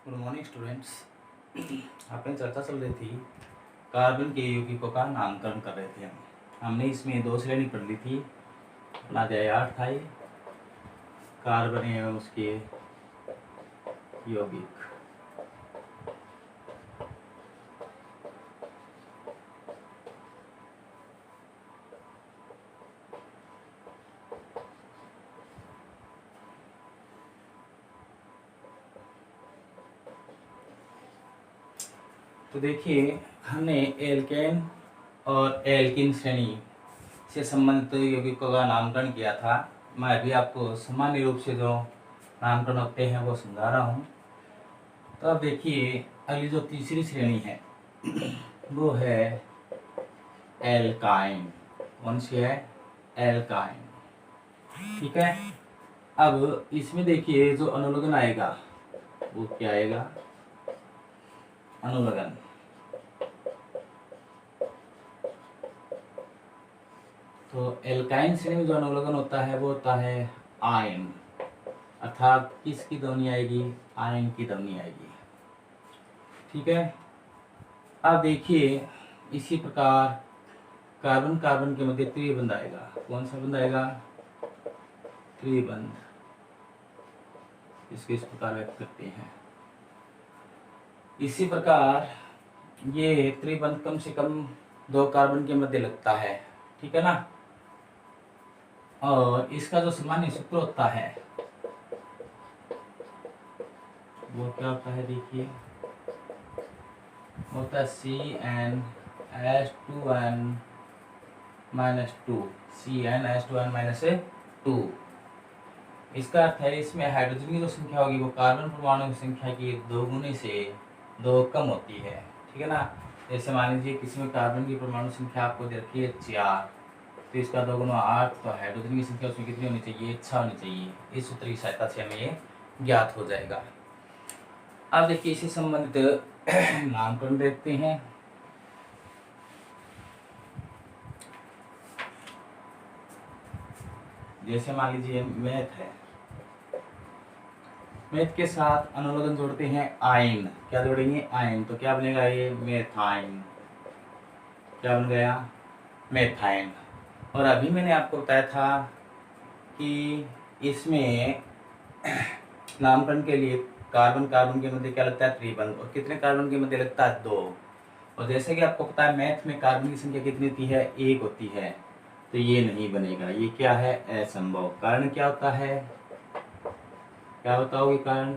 Good morning students. अपनी चर्चा चल रही थी कार्बन के यौगिकों का नामकरण कर रहे थे हमने इसमें दो श्रेणी पढ़ ली थी। अपना अध्याय 8 था ये, कार्बन एवं उसके यौगिक। तो देखिए, हमने एल्केन और एल्किन श्रेणी से संबंधित यौगिकों का नामकरण किया था। मैं अभी आपको सामान्य रूप से जो नामकरण होते हैं वो समझा रहा हूँ। तो अब देखिए, अगली जो तीसरी श्रेणी है वो है एल्काइन। कौन सी है? एल्काइन। ठीक है। अब इसमें देखिए जो अनुलग्न आएगा वो क्या आएगा? अनुलग्न। तो एल्काइन श्रेणी में जो अनुलग्न होता है वो होता है आयन, अर्थात किसकी ध्वनि आएगी? आयन की ध्वनि आएगी। ठीक है। अब देखिए, इसी प्रकार कार्बन कार्बन के मध्य त्रिबंध आएगा। कौन सा बंध आएगा? त्रिबंध। इसको इस प्रकार व्यक्त करते हैं। इसी प्रकार ये त्रिबंध कम से कम दो कार्बन के मध्य लगता है। ठीक है ना। और इसका जो सामान्य सूत्र होता है वो क्या होता है? देखिए, होता है CnH2n -2। CnH2n -2। इसका अर्थ है इसमें हाइड्रोजन की जो संख्या होगी वो कार्बन परमाणु की संख्या की 2 गुने से 2 कम होती है। ठीक है ना। जैसे मान लीजिए किसी में कार्बन की परमाणु संख्या आपको दे रखी है 4, तो इसका 2 गुना 8, तो हाइड्रोजन की संख्या उसमें कितनी होनी चाहिए? 6 होनी चाहिए। इस सूत्र की सहायता से हमें ये ज्ञात हो जाएगा। अब देखिए, इसी संबंधित नामकरण देखते हैं। जैसे मान लीजिए मेथ है, मेथ के साथ अनुलग्न जोड़ते हैं आयन। क्या जोड़ेंगे? आयन। तो क्या बनेगा? ये मेथाइन। क्या बन गया? मेथाइन। और अभी मैंने आपको बताया था कि इसमें नामकरण के लिए कार्बन कार्बन के मध्य क्या लगता है? त्रिबंध। और कितने कार्बन के मध्य लगता है? 2। और जैसे कि आपको पता है मैथ में कार्बन की संख्या कितनी होती है? 1 होती है। तो ये नहीं बनेगा। ये क्या है? असंभव। कारण क्या होता है? क्या बताओगे कारण?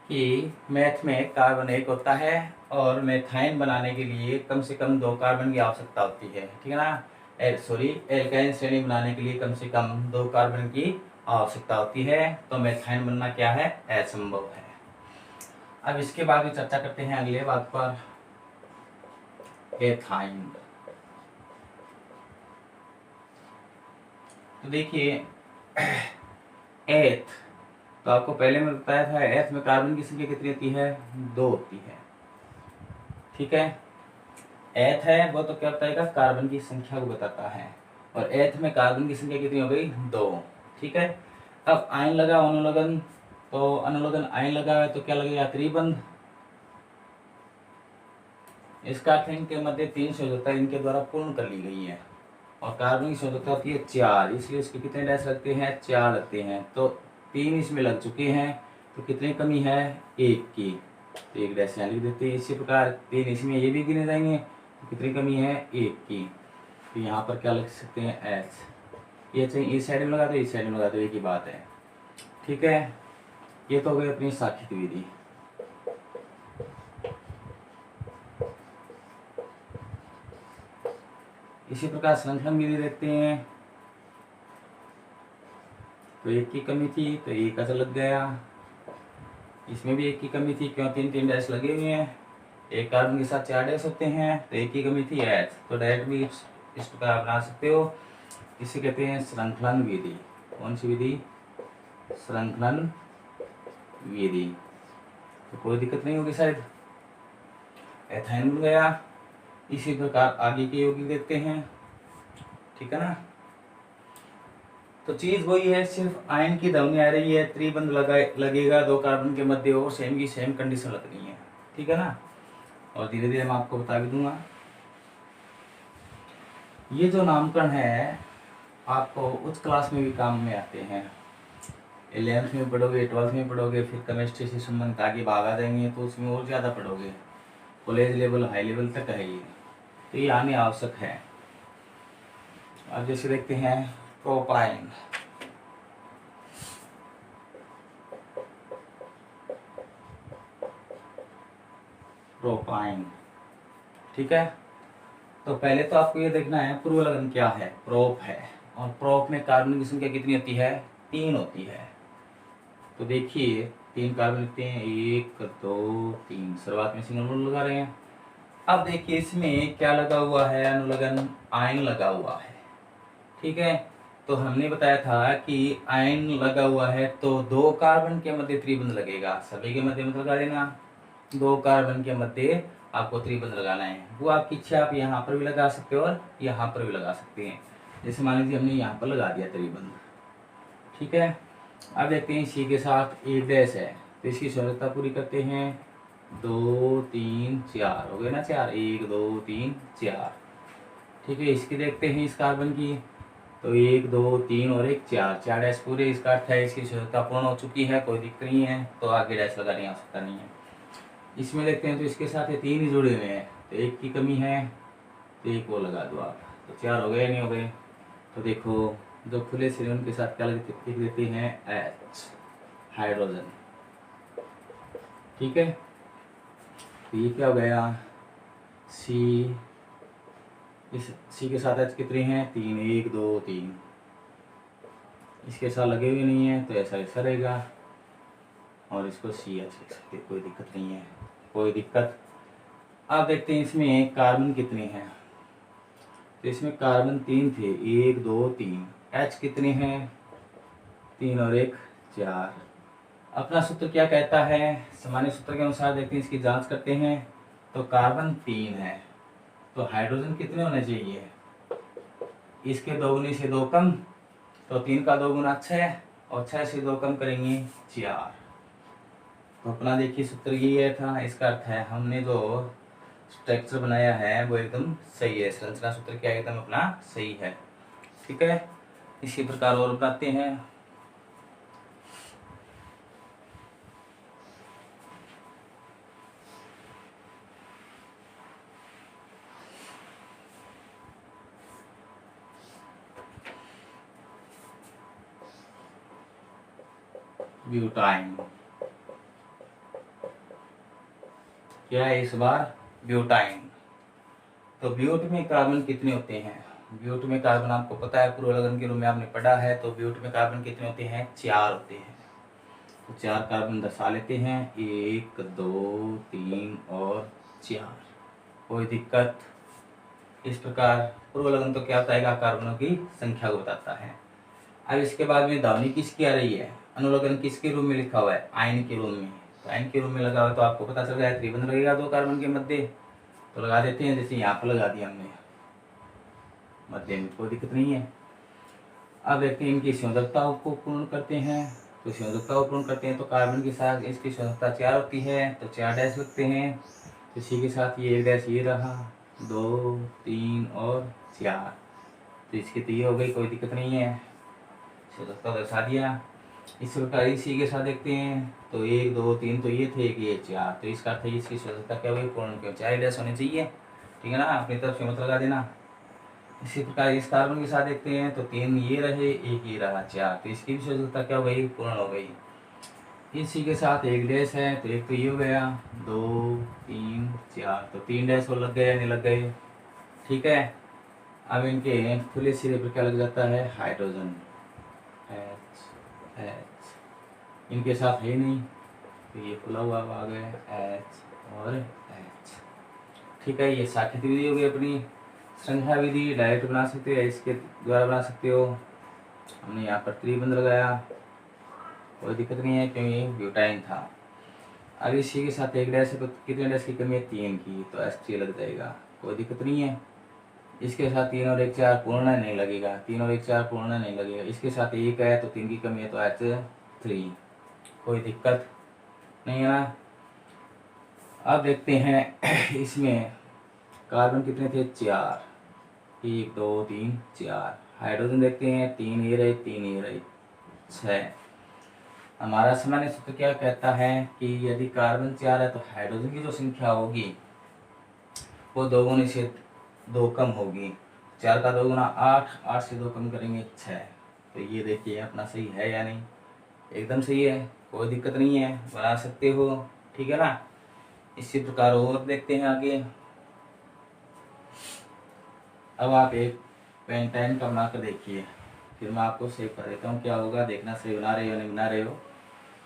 कि मैथ में कार्बन 1 होता है और मेथाइन बनाने के लिए कम से कम 2 कार्बन की आवश्यकता होती है। ठीक है ना। एल्काइन श्रेणी बनाने के लिए कम से कम 2 कार्बन की आवश्यकता होती है। तो मेथाइन बनना क्या है? असंभव है। अब इसके बाद भी चर्चा करते हैं अगले बात पर, एथाइन। तो देखिए, एथ, तो आपको पहले में बताया था एथ में कार्बन की संख्या कितनी होती है? 2 होती है। ठीक है। एथ है वो तो क्या बताएगा? कार्बन की संख्या को बताता है। और एथ में कार्बन की संख्या कितनी हो गई? 2। ठीक है। अब आयन लगा अनुलग्न, तो अनुलग्न आयन लगा है तो क्या लगेगा? त्रिबंध। इसका अर्थ इनके मध्य 3 संयोजकता इनके द्वारा पूर्ण कर ली गई है। और कार्बन की संयोजकता होती है 4, इसलिए इसके कितने डैश लगते हैं? 4 लगते हैं। तो 3 इसमें लग चुके हैं, तो कितनी कमी है? 1 की। तो 1 डैश यहाँ लिख देते हैं। इसी प्रकार 3 इसमें ये भी गिने जाएंगे, तो कितनी कमी है? 1 की। तो यहाँ पर क्या लिख सकते हैं? एच। ये चाहिए इस साइड में लगा दो, इस साइड में लगा दो, एक ही बात है। ठीक है। ये तो हो गई अपनी साखित विधि। इसी प्रकार श्रृंखलन विधि देखते हैं। तो 1 की कमी थी तो 1 का लग गया। इसमें भी 1 की कमी थी, क्यों? 3 डैश लगे हुए हैं। एक कार्बन के साथ 4 डैश होते हैं, तो 1 की कमी थी एच। तो डायरेक्ट भी इस प्रकार बना सकते हो। इसे कहते हैं श्रृंखलन विधि। कौन सी विधि? श्रृंखलन विधि। तो कोई दिक्कत नहीं होगी शायद। एथाइन बन गया। इसी प्रकार आगे के यौगिक देखते हैं। ठीक है ना। तो चीज वही है, सिर्फ आयन की ध्वनि आ रही है, त्रिबंध लगेगा दो कार्बन के मध्य और सेम की सेम कंडीशन लगनी है, ठीक है ना। और धीरे धीरे मैं आपको बता भी दूंगा। ये जो नामकरण है आपको उच्च क्लास में भी काम में आते हैं, 11th में पढ़ोगे, 12th में पढ़ोगे, फिर केमिस्ट्री से संबंधित आगे भाग आ जाएंगे तो उसमें और ज़्यादा पढ़ोगे, कॉलेज लेवल हाई लेवल तक है ये, तो ये आने आवश्यक है। अब जैसे देखते हैं प्रोपाइन, प्रोपाइन, ठीक है। तो पहले तो आपको ये देखना है पूर्व लगन क्या है, प्रोप है, और प्रोप में कार्बन की संख्या कितनी होती है, 3 होती है। तो देखिए 3 कार्बन लिखते हैं, 1 2 3, शुरुआत में सिंगल बॉन्ड लगा रहे हैं। अब देखिए इसमें क्या लगा हुआ है, अनुलग्न आयन लगा हुआ है, ठीक है। तो हमने बताया था कि आयन लगा हुआ है तो 2 कार्बन के मध्य त्रिबंध लगेगा, सभी के मध्य मत लगा देना, 2 कार्बन के मध्य आपको त्रिबंध लगाना है। वो आपकी इच्छा, आप यहाँ पर भी लगा सकते हो और यहाँ पर भी लगा सकते हैं। जैसे मान लीजिए हमने यहाँ पर लगा दिया त्रिबंध, ठीक है। अब देखते हैं सी के साथ एक डैश है, तो इसकी शर्तता पूरी करते हैं, 2 3 4 हो गए ना, 4, 1 2 3 4, ठीक है। इसकी देखते हैं इस कार्बन की, तो 1 2 3 और 1 4, 4 डैश पूरे, इसका अर्थ है इसकी शर्तता पूर्ण हो चुकी है, कोई दिक्कत नहीं है, तो आगे डैश लगाने की आवश्यकता नहीं है। इसमें देखते हैं तो इसके साथ ये 3 ही जुड़े हुए हैं, तो 1 की कमी है, तो 1 वो लगा दो आप, तो 4 हो गए, नहीं हो गए। तो देखो जो खुले सिरे उनके साथ क्या लिख देते हैं, H, हाइड्रोजन, ठीक है। तो ये क्या हो गया, C, इस C के साथ H कितने हैं, 3, 1 2 3, इसके साथ लगे हुए नहीं है तो ऐसा रहेगा, और इसको CH लिख सकते, कोई दिक्कत नहीं है, कोई दिक्कत। अब देखते हैं इसमें कार्बन कितने हैं, तो इसमें कार्बन 3 थे, 1 2 3, H कितने हैं, 3 और 1 4। अपना सूत्र क्या कहता है, सामान्य सूत्र के अनुसार देखते हैं, इसकी जांच करते हैं। तो कार्बन 3 है तो हाइड्रोजन कितने होने चाहिए, इसके 2 गुने से 2 कम, तो 3 का 2 गुना 6, और 6 से 2 कम करेंगे 4। तो अपना देखिए सूत्र ये था, इसका अर्थ है हमने जो स्ट्रक्चर बनाया है वो एकदम सही है, संरचना सूत्र क्या एकदम अपना सही है, ठीक है। इसी प्रकार और बनाते हैं। ब्यूटाइन, क्या है इस बार, ब्यूटाइन। तो ब्यूट में कार्बन कितने होते हैं, ब्यूट में कार्बन आपको पता है, पूर्व लगन के रूप में आपने पढ़ा है, तो ब्यूट में कार्बन कितने होते हैं, 4 होते हैं। तो 4 कार्बन दर्शा लेते हैं, 1 2 3 और 4, कोई दिक्कत। इस प्रकार पूर्व लगन तो क्या बताएगा, कार्बनों की संख्या को बताता है। अब इसके बाद में ध्वनि किसकी आ रही है, अनुलग्न किसके रूप में लिखा हुआ है, आयन के रूप में, तो आयन के रूप में लगा हुआ तो आपको पता चल गया त्रिबंध लगेगा 2 कार्बन के मध्य, तो लगा देते हैं, जैसे यहाँ पर लगा दिया हमने मध्य में, कोई दिक्कत नहीं है। अब देखते हैं इनकी संयोजकता को पूर्ण करते हैं, तो संयोजकता को पूर्ण करते हैं तो कार्बन के साथ इसकी संयोजकता 4 होती है, तो 4 डैश लिखते हैं, इसी के साथ ये 1 डैश ये रहा, 2 3 और 4, तो इसकी तो ये हो गई, कोई दिक्कत नहीं है, संयोजकता दर्शा दिया। इस प्रकार इसी के साथ देखते हैं, तो 1 2 3 तो ये थे, ये 4, तो इसका अर्थ है इसकी संयोजकता क्या हुई, पूर्ण, क्यों 4 डैश होने चाहिए, ठीक है ना, अपनी तरफ से मत लगा देना। इसी प्रकार इस कार्बन के साथ देखते हैं, तो 3 ये रहे, 1 ये रहा, 4, तो इसकी भी संयोजकता क्या हो गई, पूर्ण हो गई। इसी के साथ 1 डैश है, तो 1 तो ये हो गया, 2 3 4, तो 3 डैश और लग गए या नहीं लग गए, ठीक है। अब इनके खुले सिरे पर क्या लग जाता है, हाइड्रोजन, H H, इनके साथ है नहीं तो ये खुला हुआ आ गया, H और H, ठीक है। ये साख्यिक विधि हो गई अपनी, संख्या विधि डायरेक्ट बना सकते हो, इसके द्वारा बना सकते हो। हमने यहाँ पर त्रिबंध लगाया, कोई दिक्कत नहीं है क्योंकि ब्यूटाइन था। अब इसी के साथ 1 डैश है तो कितने डैश की कमी है, 3 की, तो H3 लग जाएगा, कोई दिक्कत नहीं है। इसके साथ 3 और 1 4 पूर्ण नहीं लगेगा, 3 और 1 4 पूर्ण नहीं लगेगा। इसके साथ 1 है तो 3 की कमी है तो H3, कोई दिक्कत नहीं है ना। अब देखते हैं इसमें कार्बन कितने थे, 4, 1 2 3 4। हाइड्रोजन देखते हैं 3 ये रहे 3 ये रहे 6। हमारा सामान्य सूत्र क्या कहता है कि यदि कार्बन 4 है तो हाइड्रोजन की जो संख्या होगी वो 2 गुने से 2 कम होगी। 4 का 2 गुना 8, 8 से 2 कम करेंगे 6। तो ये देखिए अपना सही है या नहीं, एकदम सही है, कोई दिक्कत नहीं है, बना सकते हो, ठीक है ना। इसी प्रकार और देखते हैं आगे। अब आप एक पेंटाइन का बनाकर देखिए, फिर मैं आपको सेव कर देता हूँ, क्या होगा देखना, सही बना रहे हो नहीं बना रहे हो।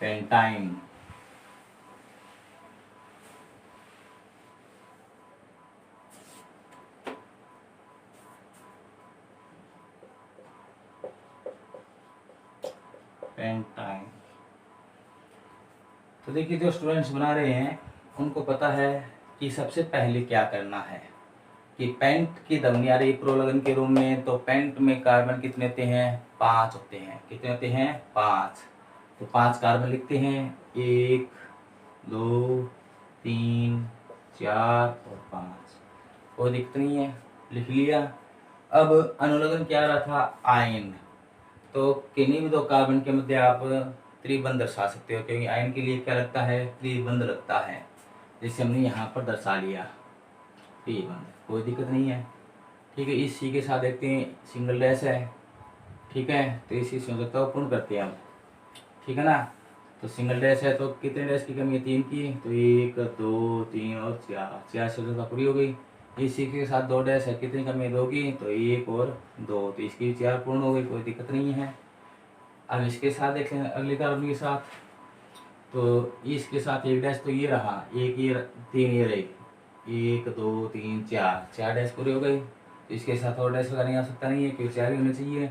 Pentyne pentyne. तो देखिए जो स्टूडेंट्स बना रहे हैं उनको पता है कि सबसे पहले क्या करना है कि पेंट की ध्वनि आ रही प्रोलगन के रूम में, तो पेंट में कार्बन कितने होते हैं, 5 होते हैं। कितने होते हैं, 5। तो 5 कार्बन लिखते हैं, 1 2 3 4 और 5, कोई दिक्कत नहीं है, लिख लिया। अब अनुलग्न क्या रहा था, आयन। तो किन्हीं भी 2 कार्बन के मध्य आप त्रिबंध दर्शा सकते हो, क्योंकि आयन के लिए क्या लगता है, त्रिबंध लगता है, जैसे हमने यहाँ पर दर्शा लिया त्रिबंध, कोई दिक्कत नहीं है, ठीक है। इस सी के साथ देखते हैं सिंगल डैश है, ठीक है, तो इसी संयोजकता को पूर्ण करते हैं हम, ठीक है ना। तो सिंगल डैश है तो कितने डैश की कमी है, 3 की, तो 1 2 3 और 4 संयोजकता पूरी हो गई। इसी के साथ 2 डैश है, कितनी कमी है, 2 की, तो 1 और 2, तो इसकी 4 पूर्ण हो गई, कोई दिक्कत नहीं है। अब इसके साथ देखें अगले कार्बन के साथ, तो इसके साथ 1 डैश तो ये रहा, 1 ये 3 ये रही, 1 2 3 4 डैश पूरे हो गए। तो इसके साथ और डैश लगाने की आवश्यकता नहीं है क्योंकि 4 ही होने चाहिए।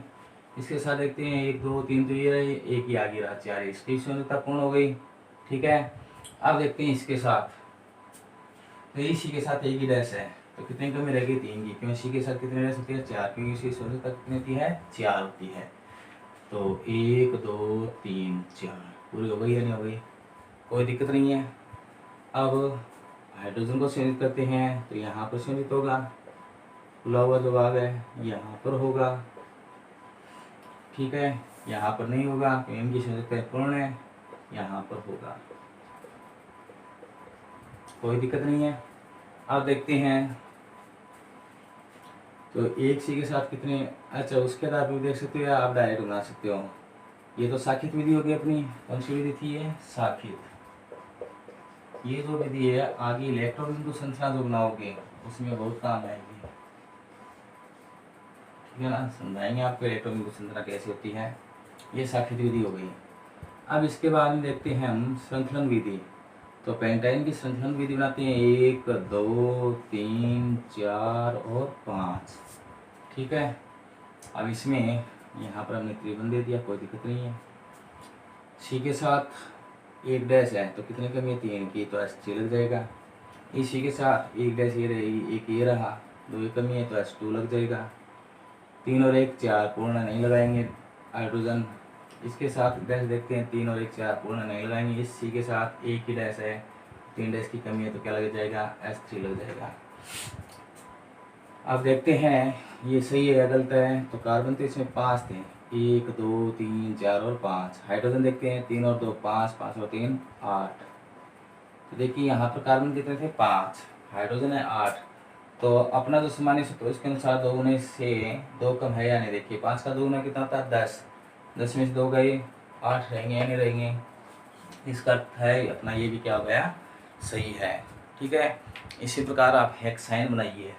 इसके साथ देखते हैं 1 2 3 तो ये रहे, 1 ही आगे रहा, 4, इसकी संयोजकता पूर्ण हो गई, ठीक है। अब देखते हैं इसके साथ, तो इसी के साथ 1 ही डैश है, तो कितनी कमी रहेगी, 3 की, क्यों इसी के साथ कितने डैश होती है, 4, क्योंकि इसकी संयोजकता कितनी होती है, 4 होती है। तो 1 2 3 4 पूरी हो गई या नहीं हो गई, कोई दिक्कत नहीं है। अब हाइड्रोजन को संयोजित करते हैं, तो यहाँ पर संयोजित होगा, खुला हुआ जो भाग है यहाँ पर होगा, ठीक है, यहाँ पर नहीं होगा क्योंकि इनकी संयोजकता पूर्ण है, यहाँ पर होगा, कोई दिक्कत नहीं है। अब देखते हैं, तो एक सी के साथ कितने, अच्छा उसके आधार पर देख सकते हो या आप डायरेक्ट बना सकते हो। ये तो साखित विधि होगी अपनी, कौन सी विधि थी ये, साखित। ये जो विधि है आगे इलेक्ट्रॉन बिंदु संरचना जो बनाओगे उसमें बहुत काम आएगी, ठीक है ना, समझाएंगे आपको इलेक्ट्रॉन बिंदु संरचना कैसे होती है। ये साखित विधि हो गई। अब इसके बाद में देखते हैं हम श्रृंखलन विधि। तो पेंटाइन की श्रृंखलन विधि बनाते हैं, 1 2 3 4 और 5, ठीक है। अब इसमें यहाँ पर हमने त्रिबंध दे दिया, कोई दिक्कत नहीं है। सी के साथ 1 डैश है तो कितने कमी है, 3 की, तो H3 लग जाएगा। इसी के साथ 1 डैश ये रही, 1 ये रहा, 2 की कमी है तो H2 लग जाएगा। 3 और 1 4 पूर्ण नहीं लगाएंगे हाइड्रोजन। इसके साथ डैश देखते हैं, 3 और 1 4 पूर्ण नहीं लगाएंगे। इस सी के साथ 1 ही डैश है, 3 डैश की कमी है तो क्या लग जाएगा, H3 लग जाएगा। अब देखते हैं ये सही है या गलत है। तो कार्बन तो इसमें 5 थे, 1 2 3 4 और 5। हाइड्रोजन देखते हैं, 3 और 2 5, 5 और 3 8। तो देखिए यहाँ पर कार्बन कितने थे, 5, हाइड्रोजन है 8। तो अपना जो सामान्य सूत्र उसके अनुसार 2 गुने से 2 कम है या नहीं, देखिए 5 का 2 गुना कितना होता है, 10, 10 में से 2 गए, 8 रहेंगे या नहीं रहेंगे। इसका अर्थ है अपना ये भी क्या हो गया, सही है, ठीक है। इसी प्रकार आप हेक्साइन बनाइए।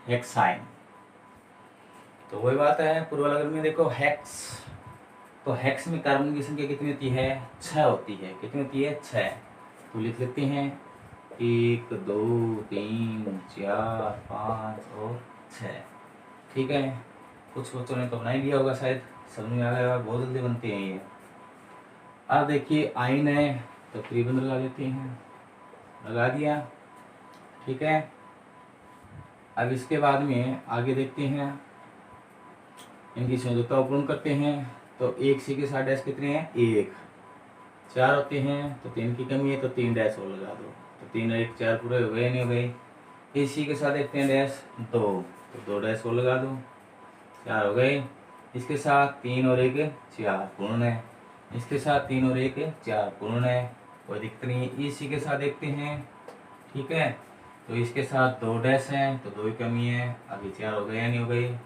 हेक्साइन, तो वही बात है पूर्व लगन में देखो हेक्स, तो हेक्स में कार्बन की संख्या कितनी होती है, 6 होती है। कितनी होती है, 6। तो लिख लेते हैं 1 2 3 4 5 और 6। ठीक है, कुछ बच्चों ने तो बना ही दिया होगा, शायद समझ में आ गया होगा, बहुत जल्दी बनते हैं ये। अब देखिए आइन है तो त्रिबंध लगा देते हैं, लगा दिया। ठीक है, अब इसके बाद में आगे देखते हैं, इनकी संयोजकता पूर्ण करते हैं। तो 1 सी के साथ डैश कितने हैं? 1। 4 होते हैं तो 3 की कमी है तो 3 डैश और लगा दो, तो 3 और 1 4 पूरे हो गए, नहीं हो गए। इसी के साथ देखते हैं डैश 2, तो 2 डैश और लगा दो, 4 हो गए। इसके साथ 3 और 1 4 पूर्ण है, इसके साथ 3 और 1 4 पूर्ण है, कोई दिक्कत नहीं है। इसी के साथ देखते हैं, ठीक है, तो इसके साथ 2 डैश हैं तो 2 की कमी है, अभी 4 हो गए या नहीं हो गए।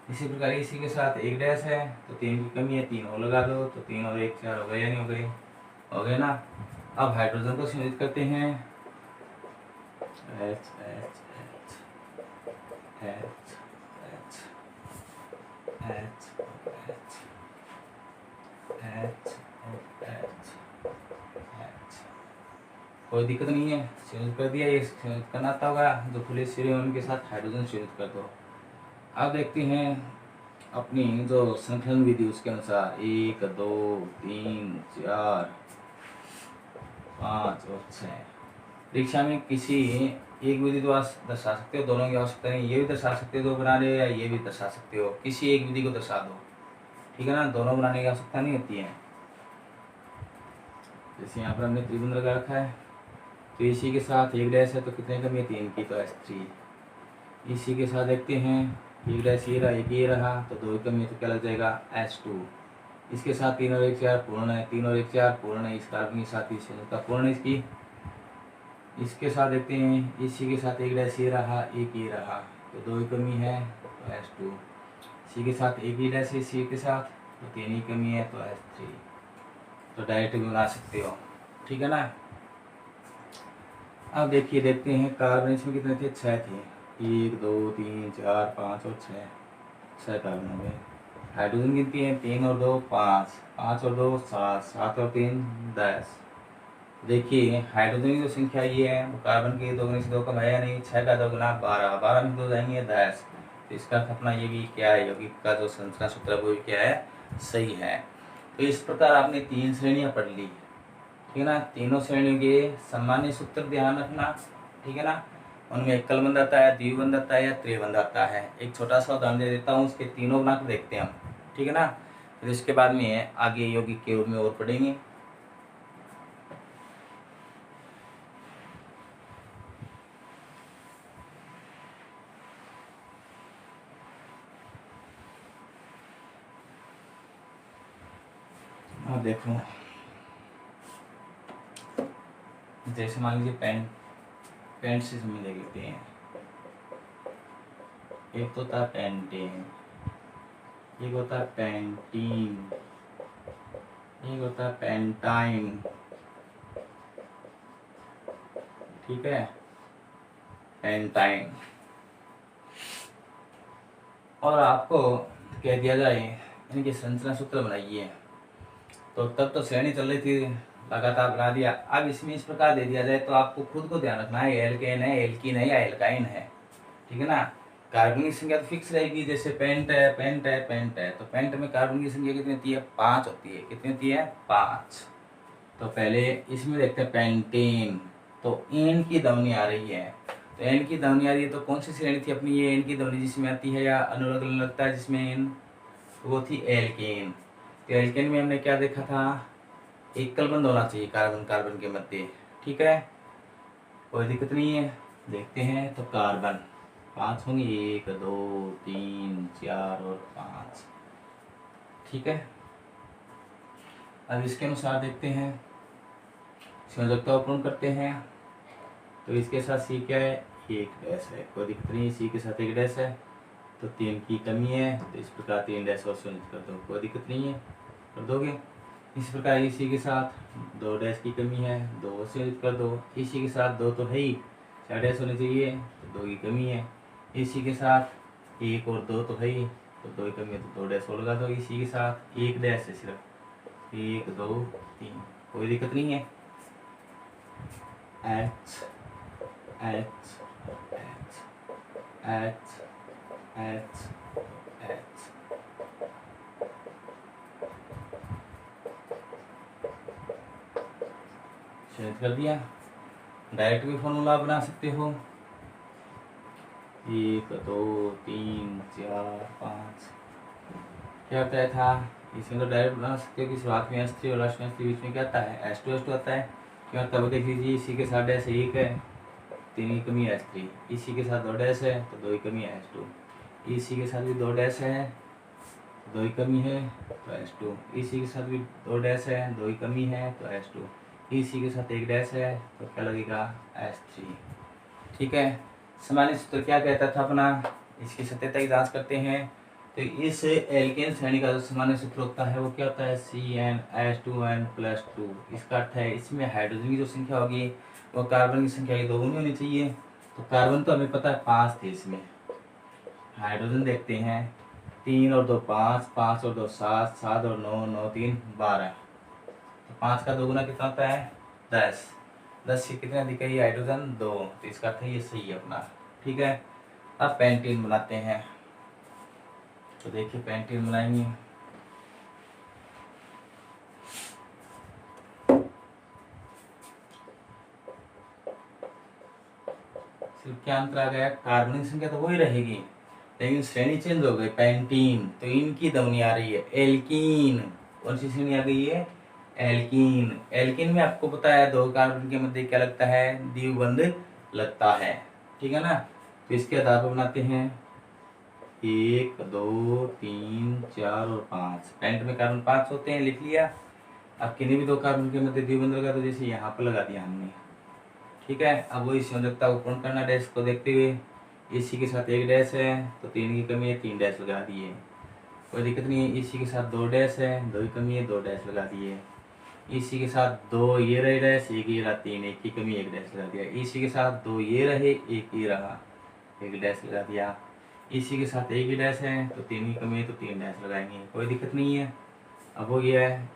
इसी प्रकार इसी के साथ 1 डैश है तो 3 की कमी है, 3 और लगा दो, तो 3 और 1 4 हो गए या नहीं हो गए? हो गए ना। अब हाइड्रोजन को संयोजित करते हैं, H H H H H H H H H H। कोई दिक्कत नहीं है, संयोजित कर दिया। ये संयोजित करना आता होगा, जो खुले सिरे उनके साथ हाइड्रोजन संयोजित कर दो। अब देखते हैं अपनी जो संकलन विधि, उसके अनुसार 1 2 3 4 5 और 6। परीक्षा में किसी एक विधि तो दर्शा सकते हो, दोनों की आवश्यकता नहीं, ये भी दर्शा सकते हो दो बना रहे, या ये भी दर्शा सकते हो, किसी एक विधि को दर्शा दो। ठीक है ना, दोनों बनाने की आवश्यकता नहीं होती है। जैसे यहाँ पर हमने त्रिभुज लगा रखा है, तो इसी के साथ 1 डैश है तो कितने कमी है? 3 की, तो S3। इसी के साथ देखते हैं 1 डैश ये रहा, 1 ये रहा, तो 2 की कमी है तो क्या लग जाएगा? S2। इसके साथ 3 और 1 4 पूर्ण है, 3 और 1 4 पूर्ण है, इस कार्बन के साथ इसका पूर्ण है इसकी। इसके साथ देखते हैं, इसी के साथ 1 डैश ये रहा, 1 ये रहा, तो 2 की कमी है तो S2। इसी के साथ 1 ही डैश इसी के साथ, तो 3 की कमी है तो S3। तो डायरेक्ट भी बना सकते हो, ठीक है ना। अब देखिए, देखते हैं कार्बन इसमें कितने थे? 6 थे, 1 2 3 4 5 और 6 कार्बन हो गए। हाइड्रोजन गिनती है, 3 और 2 5, 5 और 2 7, 7 और 3 10। देखिए हाइड्रोजन की जो संख्या ये है, वो कार्बन के 2 से 2 कम है या नहीं? 6 का 2 गुना 12, 12 में 2 जाएंगे 10। तो इसका अपना ये भी क्या है, यौगिक का जो संरचना सूत्र है वो भी क्या है? सही है। तो इस प्रकार आपने 3 श्रेणियां पढ़ ली, ठीक है ना। तीनों श्रेणियों के सामान्य सूत्र ध्यान रखना, ठीक है ना। उनमें एकल बंध आता है, द्विबंध आता है या त्रिबंध आता है। एक छोटा सा उदाहरण दे देता हूँ, उसके तीनों बना कर देखते हैं हम, ठीक है ना। फिर इसके बाद में आगे यौगिक के रूप में और पढ़ेंगे। देखो, जैसे मान लीजिए पेंट से समझ लेते हैं। एक तो होता है पेंटेन, एक होता है पेंटीन, एक होता है पेंटाइन, ठीक है, पेंटाइन। और आपको कह दिया जाए इनके संरचना सूत्र बनाइए, तो तब तो श्रेणी चल रही थी, लगातार बना दिया। अब इसमें इस प्रकार दे दिया जाए तो आपको खुद को ध्यान रखना है, एल्केन है, एल्कीन है या एल्काइन है, ठीक है ना। कार्बन की संख्या तो फिक्स रहेगी, जैसे पेंट है, पेंट है, पेंट है, तो पेंट में कार्बन की संख्या कितनी होती है? 5 होती है। कितनी होती है? 5। तो पहले इसमें देखते हैं पेंटेन, तो एन की ध्वनि आ रही है, तो एन की ध्वनि आ रही है, तो कौन सी श्रेणी थी अपनी ये एन की ध्वनि जिसमें आती है या अनुलग्न लगता है जिसमें एन? वो थी एल्केन। तो एल्केन में हमने क्या देखा था? एकल बंध होना चाहिए कार्बन कार्बन के मध्य, ठीक है, कोई दिक्कत नहीं है। देखते हैं, तो कार्बन 5 होंगे, 1 2 3 4 और 5, ठीक है। अब इसके अनुसार देखते हैं, संयोजकता पूर्ण करते हैं। तो इसके साथ सी क्या है? 1 डैश है, कोई दिक्कत नहीं। सी के साथ 1 डैश है तो 3 की कमी है, तो इस प्रकार 3 डैश और संयोजित कर दो, कोई दिक्कत नहीं है, कर दोगे। इस प्रकार इसी के साथ 2 डैश की कमी है, 2 संयोजित कर दो। इसी के साथ 2 तो है ही, 4 डैश होने चाहिए, तो 2 की कमी है। इसी के साथ 1 और 2 तो है ही, तो 2 की कमी है, तो 2 डैश और लगा दो। इसी के साथ 1 डैश है सिर्फ, 1 2 3, कोई दिक्कत नहीं है। H H H H H H. Share कर दिया। डायरेक्ट भी फॉर्मूला बना सकते हो, 1 2 3 4 5। क्या बताया था, इसमें तो डायरेक्ट बना सकते हो कि शुरुआत में S3 और लास्ट में S3, बीच में क्या आता है S2 आता है। क्यों तब देख लीजिए, इसी के साथ डैश 1 है, 3 की कमी है S3, इसी के साथ 2 डैश है तो 2 की कमी है S2, इसी के साथ भी 2 डैश है, 2 की कमी है तो S2, इसी के साथ भी 2 डैश है, 2 की कमी है तो S2, इसी के साथ 1 डैश है तो क्या लगेगा S3। ठीक है। सामान्य सूत्र क्या कहता था अपना, इसकी सत्यता की जांच करते हैं। तो इस एल्केन श्रेणी का जो सामान्य सूत्र होता है वो क्या होता है CnH2n+2। इसका अर्थ है इसमें हाइड्रोजन की जो संख्या होगी वो कार्बन की संख्या की दोगुनी होनी चाहिए। तो कार्बन तो हमें पता है 5 थे, इसमें हाइड्रोजन देखते हैं 3 और 2 5, 5 और 2 7, 7 और 9, 9 3 12। तो 5 का दोगुना कितना होता है 10, 10 से कितने अधिक है ये हाइड्रोजन 2, तो इसका अर्थ है ये सही है अपना। ठीक है। अब पेंटीन बनाते हैं। तो देखिए पेंटीन बनाएंगे। सिर्फ क्या अंतर आ गया, कार्बन की संख्या तो वही रहेगी लेकिन श्रेणी चेंज हो गई पेंटीन, तो इनकी ध्वनि आ रही है एल्कीन। कौन सी श्रेणी आ गई है एल्कीन। एल्कीन में आपको पता है 2 कार्बन के मध्य क्या लगता है द्विबंध लगता है। ठीक है ना। तो इसके आधार पर बनाते हैं 1 2 3 4 और 5। पेंट में कार्बन 5 होते हैं, लिख लिया। अब किन्हीं भी 2 कार्बन के मध्य द्विबंध लगा तो जैसे यहाँ पर लगा दिया हमने। ठीक है। अब वही संयोजकता को पूर्ण करना डैश को देखते हुए, इसी के साथ 1 डैश है तो 3 की कमी है 3 डैश लगा दिए, कोई दिक्कत नहीं है। इसी के साथ 2 डैश है 2 की कमी है 2 डैश लगा दिए। इसी के साथ 2 ये रहे डैश, 1 ये रहा 3, 1 की कमी 1 डैश लगा दिया। इसी के साथ 2 ये रहे 1 ये रहा 1 डैश लगा दिया। इसी के साथ 1 ही डैश है तो 3 की कमी है तो 3 डैश लगाएंगे, कोई दिक्कत नहीं है। अब हो गया है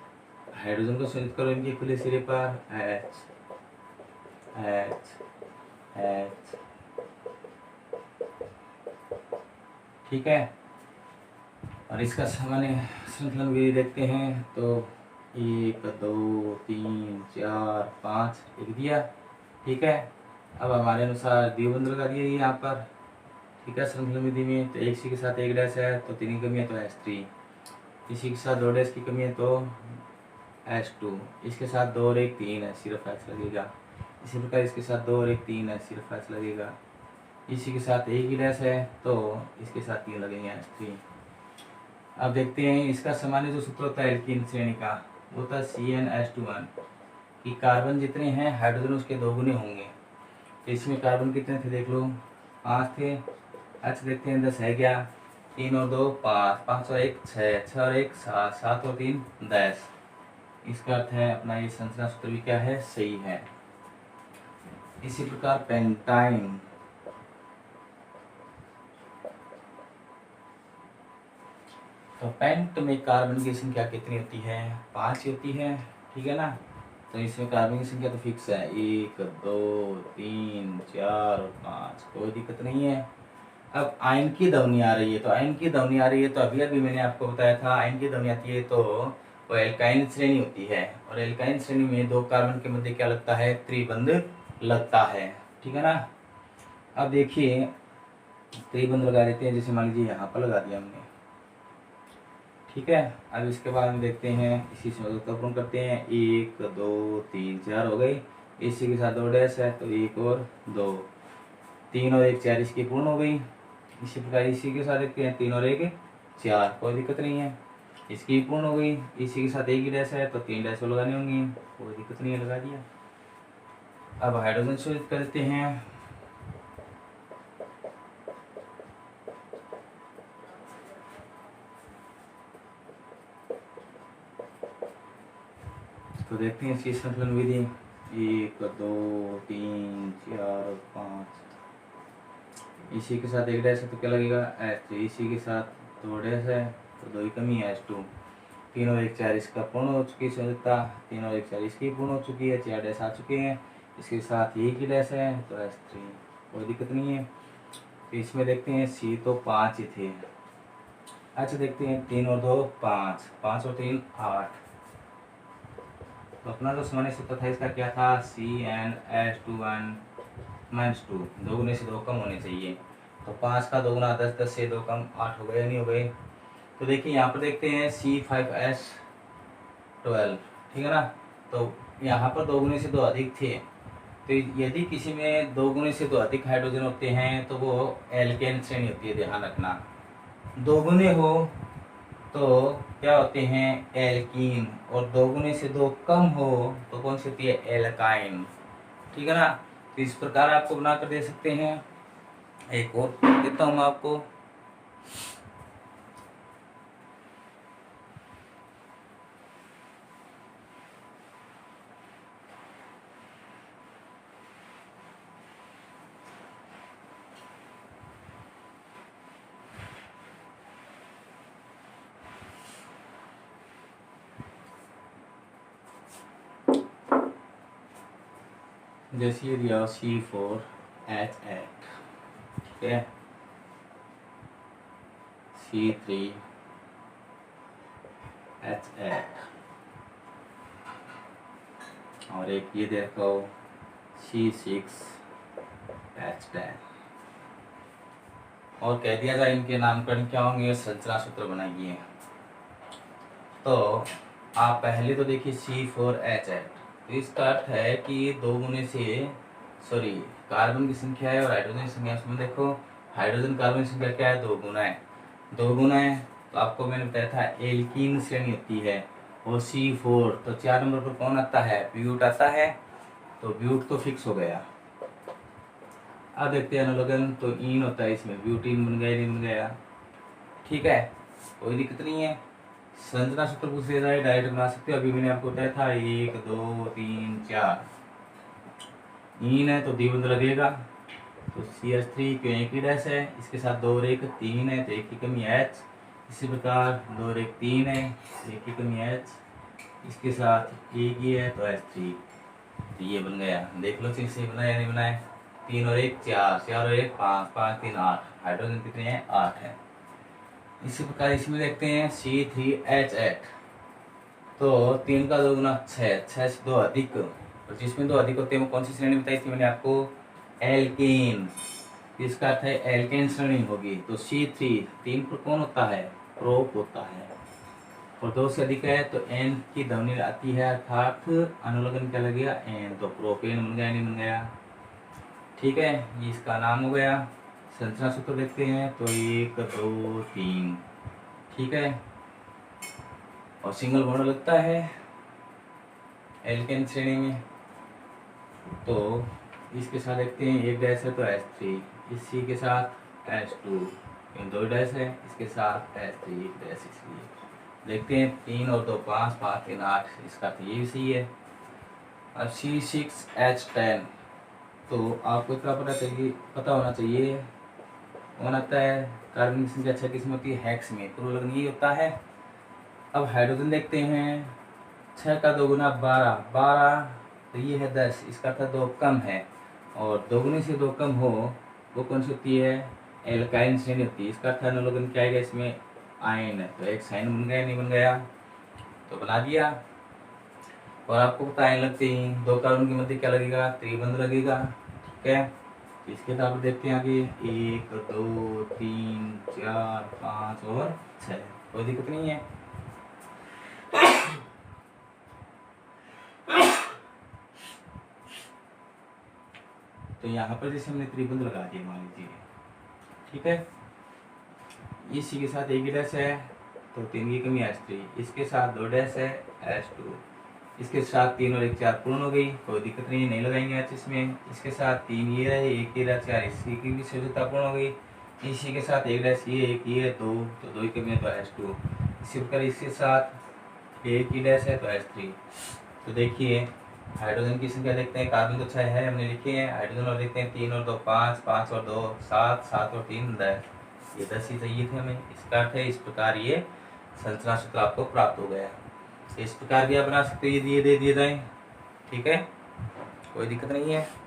हाइड्रोजन को संयुक्त करो इनके खुले सिरे पर H H H। ठीक है। और इसका सामान्य श्रृंखलन विधि देखते हैं तो 1 2 3 4 5 लिख दिया। ठीक है। अब हमारे अनुसार द्विबंध लगा दिए यहाँ पर। ठीक है। श्रृंखलन विधि में तो एक सी के साथ 1 डैश है तो 3 की कमी है तो S3, इसी के साथ 2 डैश की कमी है तो S2, इसके साथ 2 और 1 3 है सिर्फ H लगेगा। इसी प्रकार इसके साथ 2 और 1 3 है सिर्फ H लगेगा। इसी के साथ 1 ही डैश है तो इसके साथ 3 लगेंगे S3। अब देखते हैं इसका सामान्य जो सूत्र होता है एल्कीन श्रेणी का वो होता है CnH2n कि कार्बन जितने हैं हाइड्रोजन उसके दोगुने होंगे। तो इसमें कार्बन कितने थे देख लो 5 थे। H देखते हैं 10 है क्या, 3 और 2 5, 5 और 1 6, 6 और 1 7, 7 और 3 10। इसका अर्थ है अपना ये संरचना सूत्र भी क्या है सही है। इसी प्रकार पेंटाइन, तो पेंट में कार्बन की संख्या कितनी होती है 5 ही होती है। ठीक है ना। तो इसमें कार्बन की संख्या तो फिक्स है 1 2 3 4 और 5, कोई दिक्कत नहीं है। अब आयन की ध्वनि आ रही है, तो आयन की ध्वनि आ रही है तो अभी अभी मैंने आपको बताया था आयन की ध्वनि आती है तो वो एल्काइन श्रेणी होती है। और एल्काइन श्रेणी में 2 कार्बन के मध्य क्या लगता है त्रिबंध लगता है। ठीक है ना। अब देखिए त्रिबंध लगा देते हैं, जैसे मान लीजिए यहाँ पर लगा दिया हमने। ठीक है। अब इसके बाद हम देखते हैं इसी संयोजकता पूर्ण करते हैं 1 2 3 4 हो गई। इसी के साथ 2 डैश है तो 1 और 2, 3 और 1 4 इसकी पूर्ण हो गई। इसी प्रकार इसी के साथ देखते हैं 3 और 1 4, कोई दिक्कत नहीं है। इसकी पूर्ण हो गई। इसी के साथ 1 ही डैश है तो 3 डैश लगाने होंगे, कोई दिक्कत नहीं है, लगा दिया। अब हाइड्रोजन शोधित करते हैं। तो देखते हैं इसकी संकलन विधि 1 2 3 4 5। इसी के साथ 1 डैश है तो क्या लगेगा H। इसी के साथ 2 डैश है तो 2 की कमी है H2, 3 और 1 4 इसका पूर्ण हो चुकी है संयोजकता, 3 और 1 4 इसकी पूर्ण हो चुकी है, 4 डैश आ चुके हैं। इसके साथ एक ही डैश है तो H3, कोई दिक्कत नहीं है। तो इसमें देखते हैं C तो 5 ही थे। अच्छा देखते हैं 3 और 2 5, 5 और 3 8। तो अपना जो सामान्य सूत्र था इसका क्या था, CnH2n -2, 2 गुने से 2 कम होने चाहिए। तो 5 का 2 गुना 10, 10 से 2 कम 8 हो गए या नहीं हो गए। तो देखिए यहाँ पर देखते हैं C5H12, ठीक है ना। तो यहाँ पर 2 गुने से 2 अधिक थे। तो यदि किसी में 2 गुने से 2 अधिक हाइड्रोजन होते हैं तो वो एल्केन श्रेणी होती है, ध्यान रखना। 2 गुने हो तो क्या होते हैं, एल्कीन, और 2 गुने से 2 कम हो तो कौन सी होती है, एल्काइन, ठीक है ना। तो इस प्रकार आपको बना कर दे सकते हैं। एक और देता हूँ मैं आपको। जैसे ये दिया C4H8, ठीक है, C3H8, और एक ये देखो C6H10, और कह दिया जाए इनके नामकरण क्या होंगे, संरचना सूत्र बनाइए। तो आप पहले तो देखिए C4H8, तो इसका अर्थ है कि 2 गुने से कार्बन की संख्या है और हाइड्रोजन की संख्या, उसमें देखो हाइड्रोजन कार्बन की संख्या क्या है, 2 गुना है। 2 गुना है तो आपको मैंने बताया था एल्कीन श्रेणी होती है। और C4 तो 4 नंबर पर कौन आता है, ब्यूट आता है। तो ब्यूट तो फिक्स हो गया। अब देखते हैं अनुलग्न, तो इन होता है इसमें, ब्यूटीन बन गया, नहीं बन गया, ठीक है, कोई दिक्कत नहीं है। संरचना सूत्र पूछ लिया जाए डायरेक्ट बना सकते हो। अभी मैंने आपको बताया था 1 2 3 4, इन है तो द्विबंध लगेगा। तो CH3 क्यों एक ही डैश है, इसके साथ 2 और 1 3 है तो एक की कमी H। इसी प्रकार 2 और 1 3 है तो एक की कमी H, इसके साथ एक ही है तो H3। तो ये बन गया, देख लो चीज से बनाया नहीं बनाया। 3 और 1 4, 4 और 1 5, 5 3 8, हाइड्रोजन कितने हैं, 8 है। इसी प्रकार इसमें देखते हैं C3H8, तो 3 का 2 गुना 6, 6 से 2 अधिक, और जिसमें 2 अधिक होते हैं वो कौन सी श्रेणी बताई थी मैंने आपको, एल्केन। इसका अर्थ है एल्केन श्रेणी होगी। तो C3 3 पर कौन होता है, प्रोप होता है, और 2 से अधिक है तो N की ध्वनि आती है, अर्थात अनुलग्न क्या लगेगा, N, तो प्रोपेन बन गया, नहीं बन गया, ठीक है, ये इसका नाम हो गया। संरचना सूत्र देखते हैं तो 1 2 3, ठीक है, और सिंगल बॉन्ड लगता है एल्केन श्रेणी में। तो इसके साथ देखते हैं एक डैश है तो H3, इसी के साथ H2, 2 डैश है, इसके साथ H3 एक डैश, इसलिए देखते हैं 3 और 2 5, 5 3 8, इसका तो ये भी सही है। अब C6H10, तो आपको क्या पता होना चाहिए, कौन आता है, कार्बन की संख्या 6 किस्म होती है, हेक्स में, तो लगन ये होता है। अब हाइड्रोजन देखते हैं, 6 का 2 गुना 12, 12 तो ये है 10, इसका अर्थ 2 कम है, और 2 गुने से 2 कम हो वो कौन सी होती है, एल्काइन श्रेणी होती है। इसका अर्थ अनुलोगन क्या आएगा इसमें, आयन, तो एक साइन बन गया, नहीं बन गया, तो बना दिया। और आपको पता आयन लगते ही 2 कार्बन के मध्य क्या लगेगा, त्रिबंध लगेगा, ठीक है। इसके बाद देखते हैं आगे 1 2 3 4 5 और 6, कोई दिक्कत नहीं है। तो यहाँ पर जैसे हमने त्रिबंध लगा दिया मान लीजिए, ठीक है, इसी के साथ एक ही डैश है तो 3 की कमी H3, इसके साथ 2 डैश है H2, इसके साथ 3 और 1 4 पूर्ण हो गई, कोई दिक्कत नहीं है, नहीं लगाएंगे H इसमें। इसके साथ 3 ये रहे, 1 ये रहा, 4 इसकी की भी शुद्धता पूर्ण हो गई। इसी के साथ एक डैश ये, 1 ये 2, तो 2 की कमी है तो H2, इसी प्रकार इसके साथ 1 की डैश है तो H3। तो देखिए हाइड्रोजन की संख्या देखते हैं, कार्बन तो 6 है हमने लिखे हैं, हाइड्रोजन और देखते हैं 3 और 2 5, 5 और 2 7, 7 और 3 10, ये 10 ही चाहिए थे हमें। इसका अर्थ है इस प्रकार ये संरचना सूत्र आपको प्राप्त हो गया। इस प्रकार भी आप बना सकते हो यदि ये दे दिए जाए, ठीक है, कोई दिक्कत नहीं है।